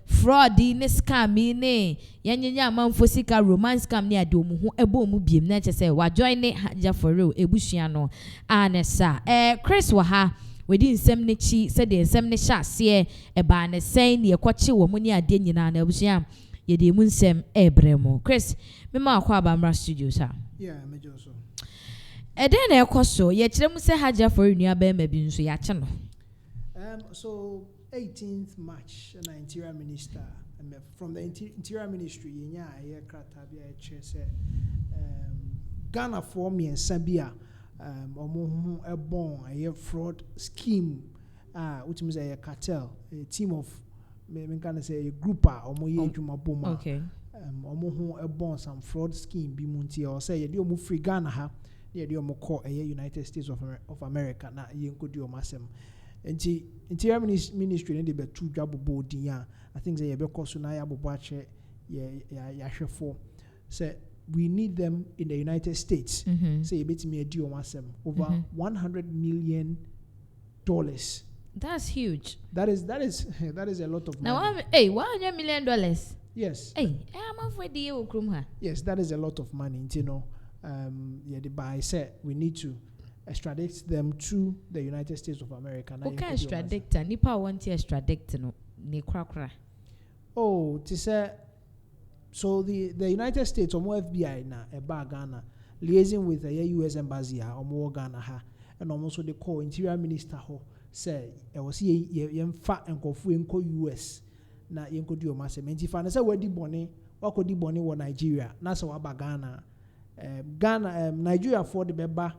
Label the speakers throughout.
Speaker 1: fraud ne scam ne yanyanya amanfo sika romance scam ne ade omu ho ebo mu biem na che wa join ne haja for real ebusua no anesa Chris wa ha wedi nsem ne chi se de nsem ne sha ase ba ne sen ne yekoche wo mu ne ade nyina na ebusua ye de mu nsem ebremo Chris me ma akwa Abamra studio sa
Speaker 2: me joso
Speaker 1: eden na ekoso ye kire mu se haja for nua ba ma bi nso ya che no
Speaker 2: so 18th March an interior minister from the interior ministry yenya aye krata bia che se Ghana for me and Sabia omo hu ebon aye fraud scheme which means a cartel, a team of me can say a group omo ye adwuma boma
Speaker 1: okay
Speaker 2: omo hu ebon some fraud scheme bi munti or say ye de omo free Ghana ha ye de omo call aye United States of America na ye nkodi omo asem enti interior ministry ne be two dwabobo din I think say ye be cost na ya bobo ache ya hwefo say we need them in the United States. Say betimi edi omo asem over $100 million.
Speaker 1: That's huge.
Speaker 2: That is a lot of money.
Speaker 1: Now $100 million.
Speaker 2: Yes.
Speaker 1: Hey, I'm afraid the okrum ha.
Speaker 2: Yes, that is a lot of money, you know. The buy said we need to extradite them to the United States of America.
Speaker 1: Okay, extradite. Nipa want to extradite no ne krakra.
Speaker 2: Oh, to say so the United States omo FBI na Ghana liaising with the US embassy omo Ghana ha and also the call interior minister ho say e was yemfa enkofu enko US na yenko di omo asem enti fa na say wadi bone wakodi bone wo Nigeria na say wa Ghana Nigeria for the beba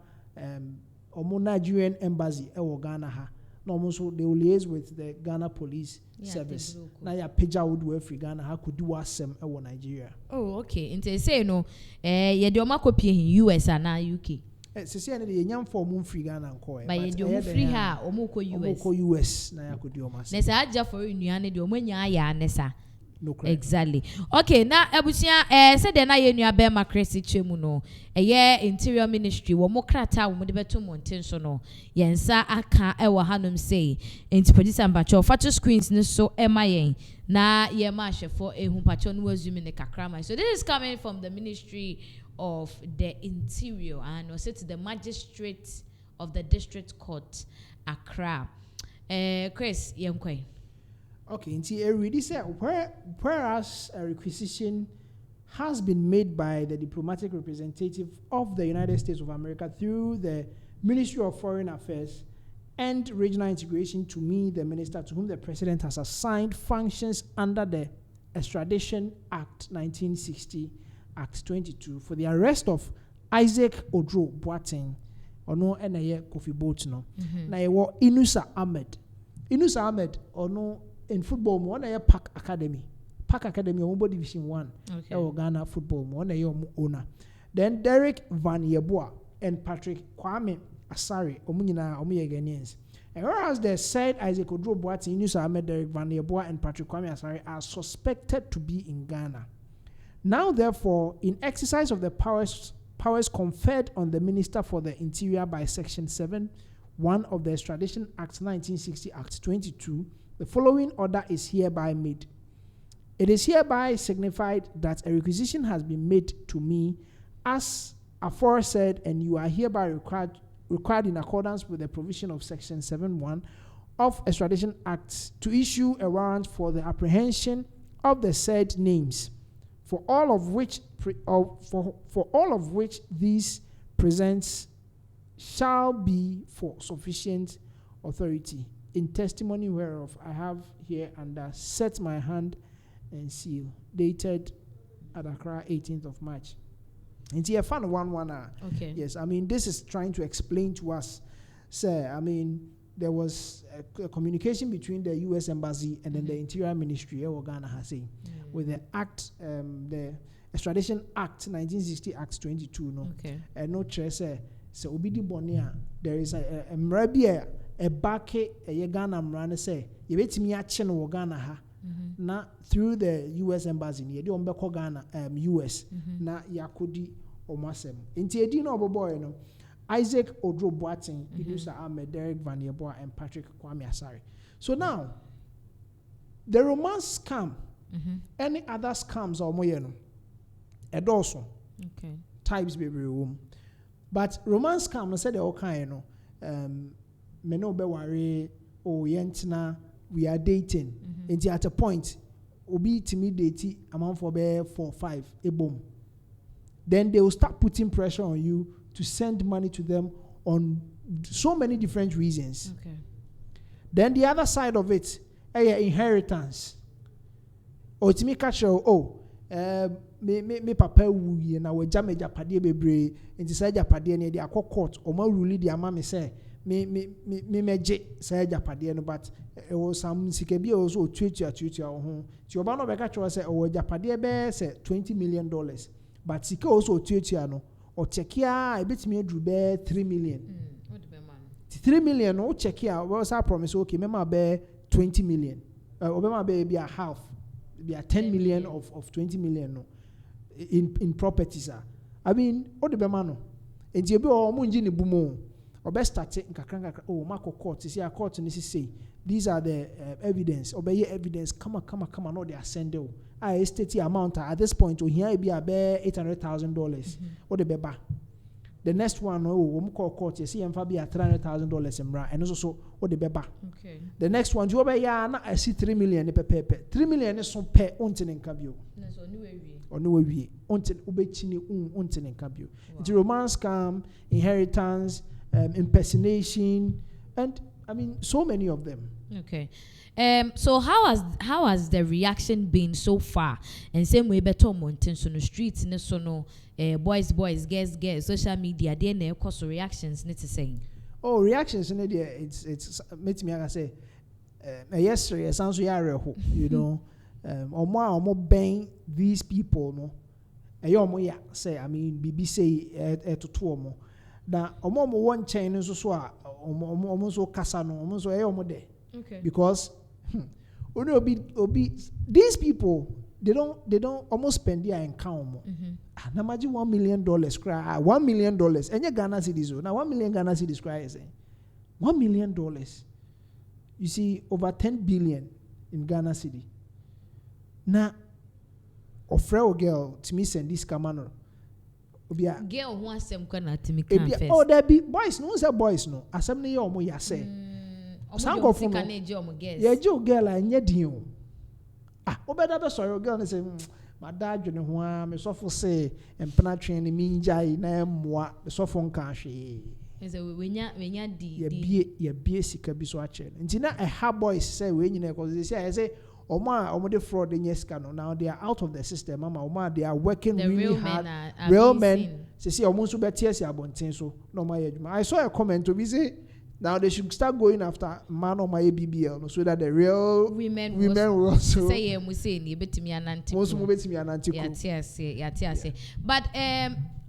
Speaker 2: omo Nigerian embassy e wo Ghana ha no also they will liaise with the Ghana police service na ya peja would we free Ghana ha could do asem e wo Nigeria.
Speaker 1: Oh okay inte say no ye de oma copy in US and UK
Speaker 2: se say na ye nyam form free Ghana nko
Speaker 1: but ye de free ha omo ko
Speaker 2: US na ya could do omo asem
Speaker 1: na say aja for nnua ne de omo nya ya anesa
Speaker 2: no correct.
Speaker 1: Exactly. Okay, now abusia said na ye nua be ma Christy chemu no interior ministry wo mo krata wo de beto monten so no yensa aka e wo hanom say enti producer mbacho photo screens ne so e ma yen na ye ma hwefo ehun pacho no assume ne kakrama. So this is coming from the Ministry of the Interior and was it the magistrate of the District Court Accra. Chris yenkoi.
Speaker 2: Okay, inti already said whereas a requisition has been made by the diplomatic representative of the United States of America through the Ministry of Foreign Affairs and Regional Integration to me, the minister to whom the president has assigned functions under the Extradition Act 1960, Act 22, for the arrest of Isaac Odro Boateng, or no, and Kofi Boateng. Na yewo Inusa Ahmed, or no. In football, one a Park Academy, Omo Division 1, Ghana football, one a owner. Then Derek Van Yeboah and Patrick Kwame Asare, Omunyina, Omuye Ghanaians. And whereas the said Isaac Odro Boateng, Inusa Ahmed, Derek Van Yeboah, and Patrick Kwame Asare are suspected to be in Ghana. Now, therefore, in exercise of the powers conferred on the Minister for the Interior by Section 7(1) of the Extradition Act 1960, Act 22, the following order is hereby made. It is hereby signified that a requisition has been made to me as aforesaid, and you are hereby required in accordance with the provision of Section 7(1) of Extradition Act to issue a warrant for the apprehension of the said names, for all of which these presents shall be for sufficient authority. In testimony whereof I have here under set my hand and seal, dated at Accra, 18th of March. And here, fun one.
Speaker 1: Okay.
Speaker 2: Yes, I mean, this is trying to explain to us, sir. I mean, there was a communication between the U.S. Embassy and then the Interior Ministry of Ghana has say with the Act, the Extradition Act 1960, Act 22. No.
Speaker 1: Okay.
Speaker 2: No trace. So obidi bonia. There is a mrabia. A back a Ghana mrane say you bet me a chen wo Ghana ha na through the US embassy ni yedi ombeko Ghana US na yakodi omasem enti edi no oboboy no Isaac Odro Boateng, Inusa Ahmed, Derek Van Yeboah, and Patrick Kwame Asare. So now the romance scam, any other scams or more, and also types be room. But romance scam, I said all kind, me no be worry, oh yentina, we are dating. And at a point, obi timi date amount for be 4 5 a boom. Then they will start putting pressure on you to send money to them on so many different reasons. Then the other side of it, inheritance. Or to me catch me papa wu ye na we jam japade bebre nti say japade na dey akọ court o ma rule di ama me say me meje say japade no, but it was some sika bi also tuatu ho ti oba no be catch say o japade be say $20 million, but sika also tuatu no o check ya e betimi adru be 3 million. 3 million o check ya we say promise okay me ma be 20 million. Obama be a half, be a 10 million of 20 million no in properties. I mean, all the bemano. And you be all munjini bumo or best start nkakra oh mako court see a court and say these are the evidence obey evidence come on no they are sending I state amount at this point or here be a bear $800,000 or the beba. The next one, we call court, you see, and be at $300,000 and also what the beba.
Speaker 3: Okay.
Speaker 2: The next one, you obey ya, I see 3 million per 3 million is so per untin in cabio. Or no way, untin ubechini untin in cabio. The romance scam, inheritance, impersonation, and I mean, so many of them.
Speaker 1: Okay. So how has the reaction been so far? And same way better mountain so no streets ne so no boys girls social media there na cause reactions ne to saying.
Speaker 2: Oh, reactions in there it's make me I say yesterday sounds you know omo ben these people no omo ya say I mean BBC to omo na omo one chain so a omo so kasa no omo so omo there.
Speaker 3: Okay.
Speaker 2: Because these people they don't almost spend their income. Now imagine $1 million cry $1 million and your Ghana cedis now 1 million Ghana cedis cry is $1 million. You see over 10 billion in Ghana city. Now offer girl to me send this camano.
Speaker 1: Girl wants some kind to me confess.
Speaker 2: Oh there be boys no say boys no asem ne omo ya say.
Speaker 1: Sanko
Speaker 2: yeah, Joe girl and yet you. Obeda be sorry girl say my dad you know me so for say and penetrating minjai na moa so for nkanhwe.
Speaker 1: Say we nya
Speaker 2: di ye bie sika bi so ache. Nti na ha boys say we nyina cause they say omo the fraud in yeska no now they are out of the system mama they are working
Speaker 1: the
Speaker 2: really
Speaker 1: real
Speaker 2: hard.
Speaker 1: Men
Speaker 2: real men say omo so betia si abonten so no ma yeduma. I saw a comment to be say now they should start going after man on my BBL so that the real women will also
Speaker 1: say yeah museni betimi ananti
Speaker 2: most betimi ananti
Speaker 1: yeah but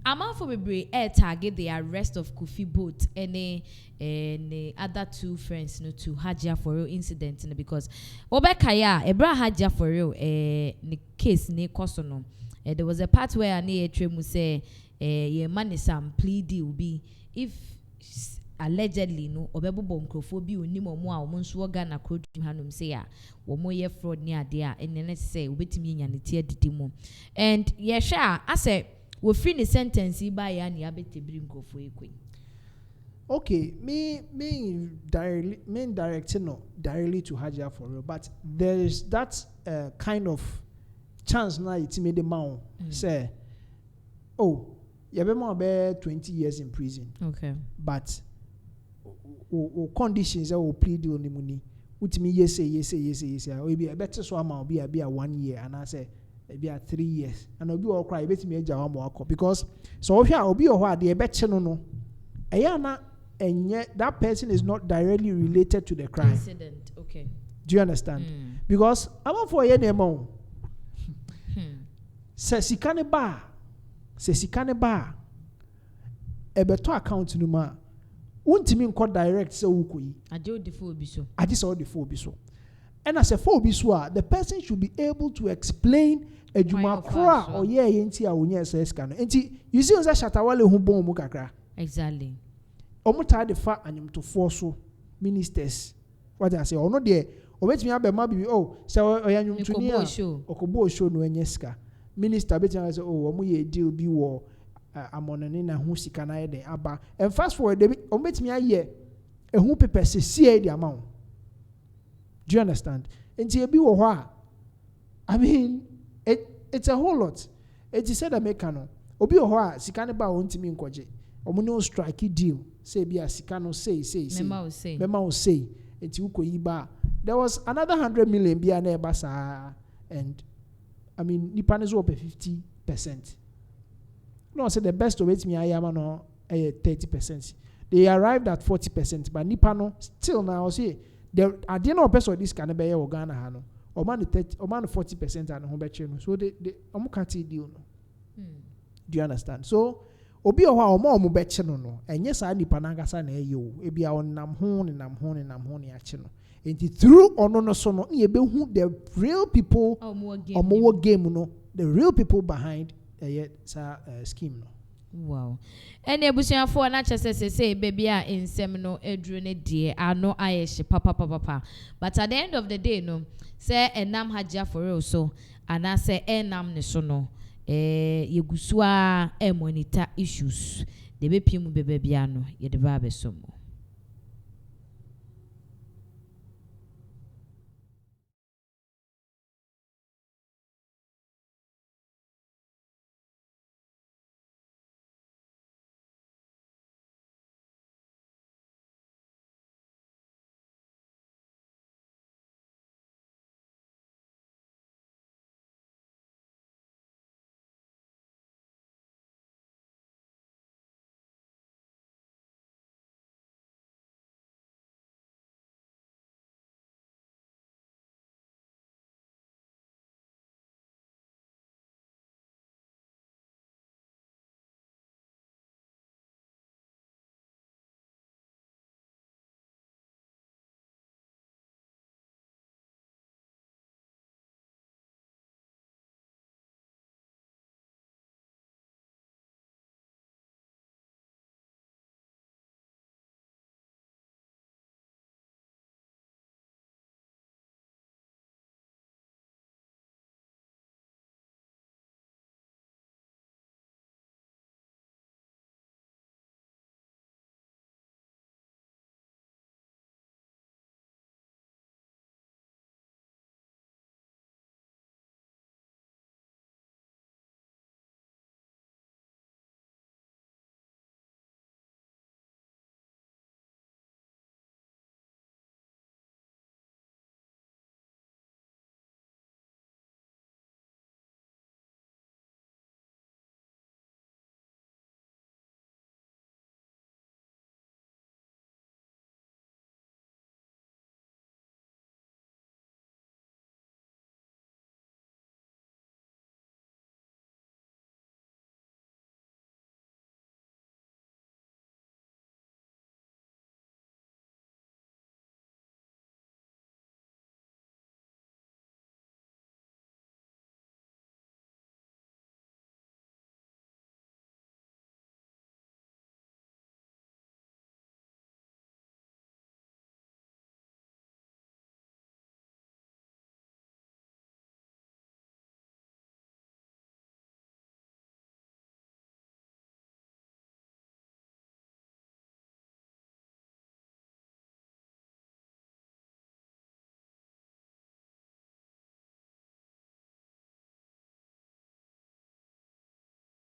Speaker 1: amount for bebre target the arrest of Kofi Boat and other two friends no to Hajia for real incident because obekaya ebra Hajia for real the case ne koso no there was a part where ne tremu say ye man is some plea deal be if allegedly no obebo nkrofo bi onim omo a omo nso Ghana kodum hanom say a omo ye fraud ni ade a enene say obetimi nya ne tie didi mu and ye hwa a say wo free the sentence by ya ne abetebiri nkrofo ekwen.
Speaker 2: Okay, me directing no directly to Hajia for real, but there is that kind of chance now it made the man say oh you be more be 20 years in prison.
Speaker 1: Okay,
Speaker 2: but o conditions o plead on the money utimi yes o be better so amount be a 1 year and I say be a 3 years and obi o cry betimi agya wa mo akọ because so o hwa obi o ho ade e beche no eya na enye that person is not directly related to the crime
Speaker 1: incident. Okay,
Speaker 2: do you understand? Because am for ye na mo se sikane ba e beto account no ma untimi nko direct say wukoyi
Speaker 1: aje odifo obi so
Speaker 2: and as a for obi so the person should be able to explain ejuma kra or ye enti a onye say scan enti you see unza shatawale hu bon mu kakra
Speaker 1: exactly
Speaker 2: omo ta de fa anyumtofo so ministers what I say ono de obet me abe ma bi oh so oya nwuntuni a okobo show no enye sika minister bet me say oh omo ye deal bi wo amonene na ho sika na ye den aba and fast forward dem obet me aye ehu paper se the amount. Do you understand? Enti ebi wo ho a I mean it's a whole lot. It is said America no obi wo ho a sika ne ba wontimi nkoje omo no strike deal say bi a sika no say mema wo say enti ukoyi ba there was another 100 million bi na eba saa and I mean nipa ne zo up 50%. No say the best of it me ayama no 30%. They arrived at 40%, but nipa no still now say there at the end of person this can be Ghana ha no o man 40% and home beche no so they omo can't deal no. Do you understand? So obi o ha omo beche no enye saa nipa na ngasa na eyo e bia onam ho ne ache no enti through ono no so no e be hu the real people omo game no the real people behind scheme no.
Speaker 1: Wow. And ebusuafo na chese say baby a ensem no edru ne die ano ayehye papa but at the end of the day no say enam haja for real so ana say enam ne so no yegusu a monitor issues de bepiem bebia no ye de ba besomo.